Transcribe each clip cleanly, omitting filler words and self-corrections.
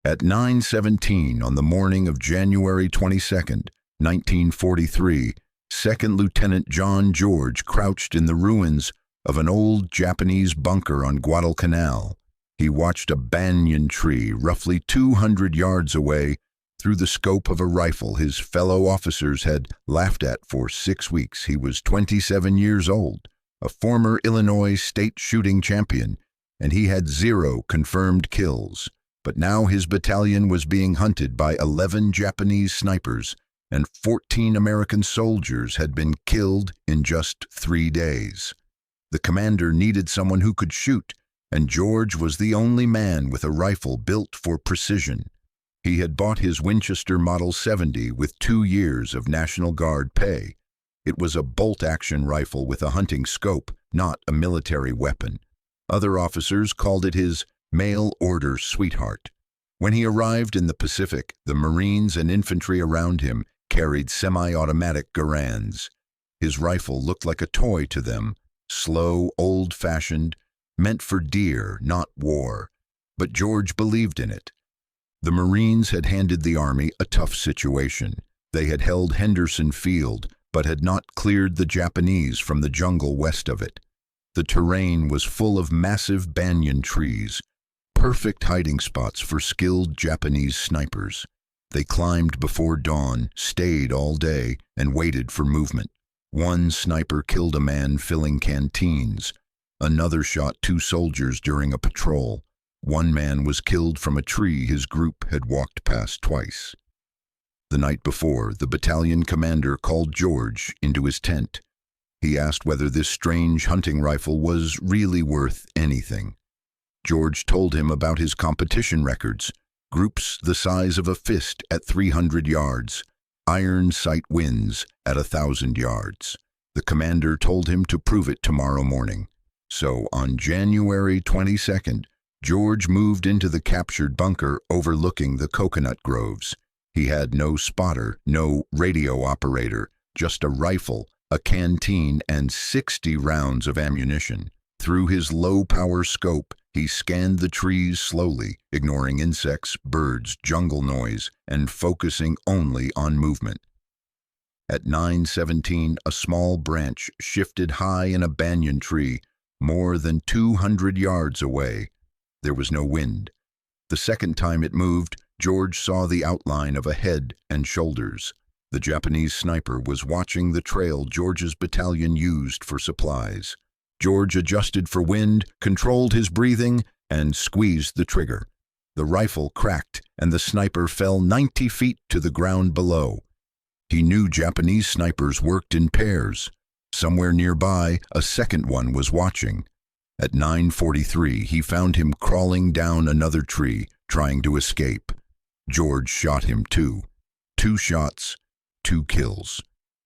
At 9:17 on the morning of January 22nd, 1943, Second Lieutenant John George crouched in the ruins of an old Japanese bunker on Guadalcanal. He watched a banyan tree roughly 200 yards away through the scope of a rifle his fellow officers had laughed at for 6 weeks. He was 27 years old, a former Illinois state shooting champion, and he had 0 confirmed kills. But now his battalion was being hunted by 11 Japanese snipers, and 14 American soldiers had been killed in just 3 days. The commander needed someone who could shoot, and George was the only man with a rifle built for precision. He had bought his Winchester Model 70 with 2 years of National Guard pay. It was a bolt-action rifle with a hunting scope, not a military weapon. Other officers called it his mail-order sweetheart. When he arrived in the Pacific, the Marines and infantry around him carried semi-automatic Garands. His rifle looked like a toy to them, slow, old-fashioned, meant for deer, not war. But George believed in it. The Marines had handed the Army a tough situation. They had held Henderson Field, but had not cleared the Japanese from the jungle west of it. The terrain was full of massive banyan trees, perfect hiding spots for skilled Japanese snipers. They climbed before dawn, stayed all day, and waited for movement. One sniper killed a man filling canteens. Another shot 2 soldiers during a patrol. One man was killed from a tree his group had walked past twice. The night before, the battalion commander called George into his tent. He asked whether this strange hunting rifle was really worth anything. George told him about his competition records, groups the size of a fist at 300 yards, iron sight wins at 1,000 yards. The commander told him to prove it tomorrow morning. So on January 22nd, George moved into the captured bunker overlooking the coconut groves. He had no spotter, no radio operator, just a rifle, a canteen, and 60 rounds of ammunition. Through his low-power scope, he scanned the trees slowly, ignoring insects, birds, jungle noise, and focusing only on movement. At 9:17, a small branch shifted high in a banyan tree, more than 200 yards away. There was no wind. The second time it moved, George saw the outline of a head and shoulders. The Japanese sniper was watching the trail George's battalion used for supplies. George adjusted for wind, controlled his breathing, and squeezed the trigger. The rifle cracked, and the sniper fell 90 feet to the ground below. He knew Japanese snipers worked in pairs. Somewhere nearby, a second one was watching. At 9:43, he found him crawling down another tree, trying to escape. George shot him too. 2 shots, 2 kills.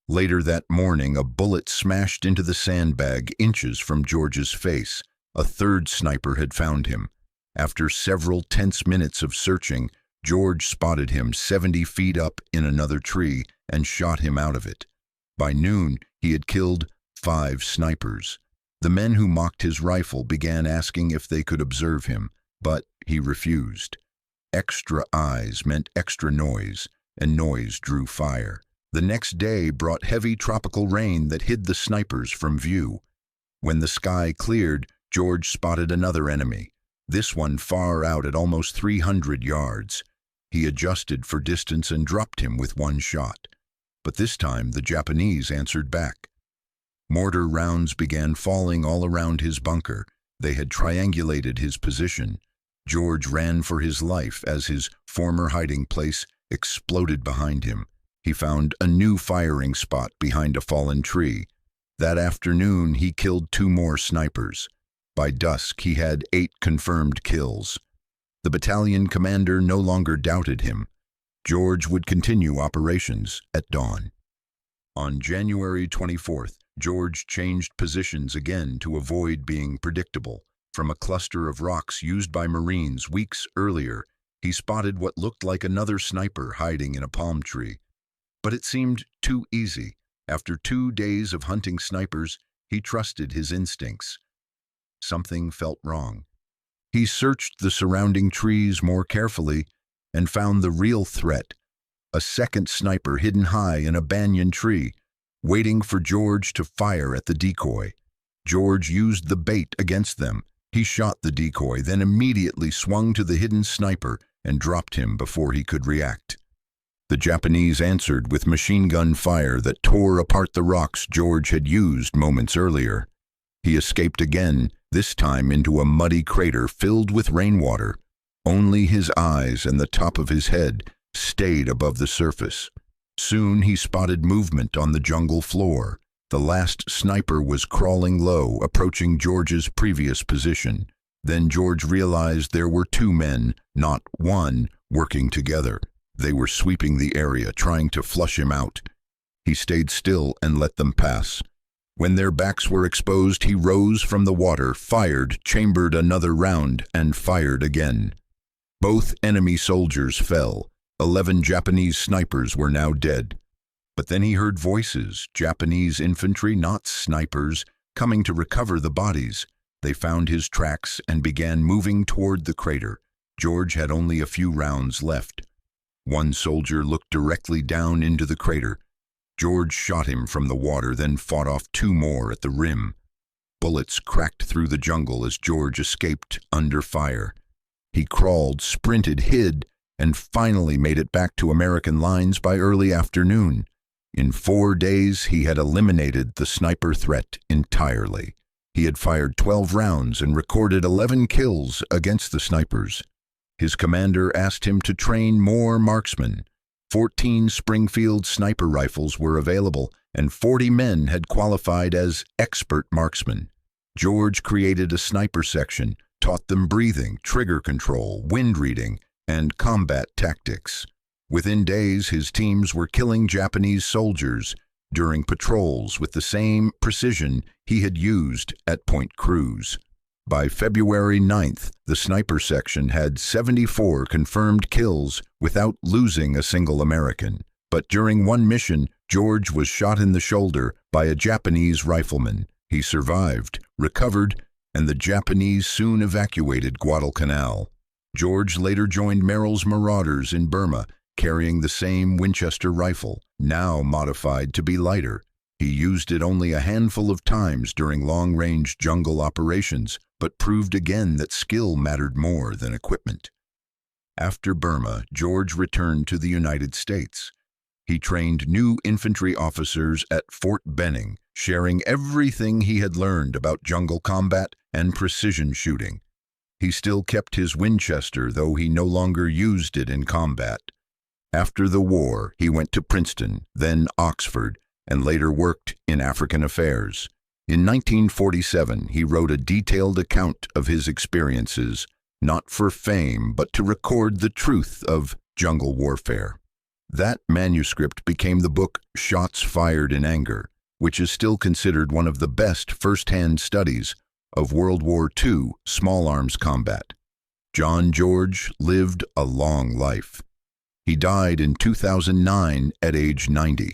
Later that morning, a bullet smashed into the sandbag inches from George's face. A third sniper had found him. After several tense minutes of searching, George spotted him 70 feet up in another tree and shot him out of it. By noon, he had killed 5 snipers. The men who mocked his rifle began asking if they could observe him, but he refused. Extra eyes meant extra noise, and noise drew fire. The next day brought heavy tropical rain that hid the snipers from view. When the sky cleared, George spotted another enemy, this one far out at almost 300 yards. He adjusted for distance and dropped him with 1 shot. But this time the Japanese answered back. Mortar rounds began falling all around his bunker. They had triangulated his position. George ran for his life as his former hiding place exploded behind him. He found a new firing spot behind a fallen tree. That afternoon, he killed 2 more snipers. By dusk, he had 8 confirmed kills. The battalion commander no longer doubted him. George would continue operations at dawn. On January 24th, George changed positions again to avoid being predictable. From a cluster of rocks used by Marines weeks earlier, he spotted what looked like another sniper hiding in a palm tree. But it seemed too easy. After 2 days of hunting snipers, he trusted his instincts. Something felt wrong. He searched the surrounding trees more carefully and found the real threat, a second sniper hidden high in a banyan tree, waiting for George to fire at the decoy. George used the bait against them. He shot the decoy, then immediately swung to the hidden sniper and dropped him before he could react. The Japanese answered with machine gun fire that tore apart the rocks George had used moments earlier. He escaped again, this time into a muddy crater filled with rainwater. Only his eyes and the top of his head stayed above the surface. Soon he spotted movement on the jungle floor. The last sniper was crawling low, approaching George's previous position. Then George realized there were two men, not one, working together. They were sweeping the area, trying to flush him out. He stayed still and let them pass. When their backs were exposed, he rose from the water, fired, chambered another round, and fired again. Both enemy soldiers fell. 11 Japanese snipers were now dead. But then he heard voices, Japanese infantry, not snipers, coming to recover the bodies. They found his tracks and began moving toward the crater. George had only a few rounds left. One soldier looked directly down into the crater. George shot him from the water, then fought off 2 more at the rim. Bullets cracked through the jungle as George escaped under fire. He crawled, sprinted, hid, and finally made it back to American lines by early afternoon. In 4 days, he had eliminated the sniper threat entirely. He had fired 12 rounds and recorded 11 kills against the snipers. His commander asked him to train more marksmen. 14 Springfield sniper rifles were available, and 40 men had qualified as expert marksmen. George created a sniper section, taught them breathing, trigger control, wind reading, and combat tactics. Within days, his teams were killing Japanese soldiers during patrols with the same precision he had used at Point Cruz. By February 9th, the sniper section had 74 confirmed kills without losing a single American. But during one mission, George was shot in the shoulder by a Japanese rifleman. He survived, recovered, and the Japanese soon evacuated Guadalcanal. George later joined Merrill's Marauders in Burma, carrying the same Winchester rifle, now modified to be lighter. He used it only a handful of times during long-range jungle operations, but proved again that skill mattered more than equipment. After Burma, George returned to the United States. He trained new infantry officers at Fort Benning, sharing everything he had learned about jungle combat and precision shooting. He still kept his Winchester, though he no longer used it in combat. After the war, he went to Princeton, then Oxford, and later worked in African affairs. In 1947, he wrote a detailed account of his experiences, not for fame, but to record the truth of jungle warfare. That manuscript became the book Shots Fired in Anger, which is still considered one of the best first-hand studies of World War II small arms combat. John George lived a long life. He died in 2009 at age 90.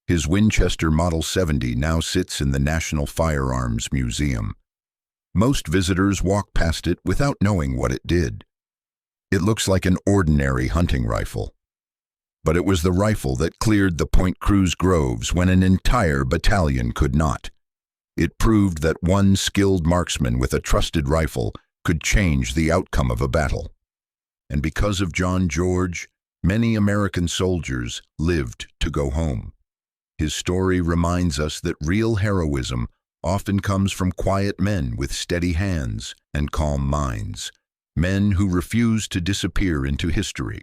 His Winchester Model 70 now sits in the National Firearms Museum. Most visitors walk past it without knowing what it did. It looks like an ordinary hunting rifle. But it was the rifle that cleared the Point Cruz groves when an entire battalion could not. It proved that one skilled marksman with a trusted rifle could change the outcome of a battle. And because of John George, many American soldiers lived to go home. His story reminds us that real heroism often comes from quiet men with steady hands and calm minds, men who refuse to disappear into history.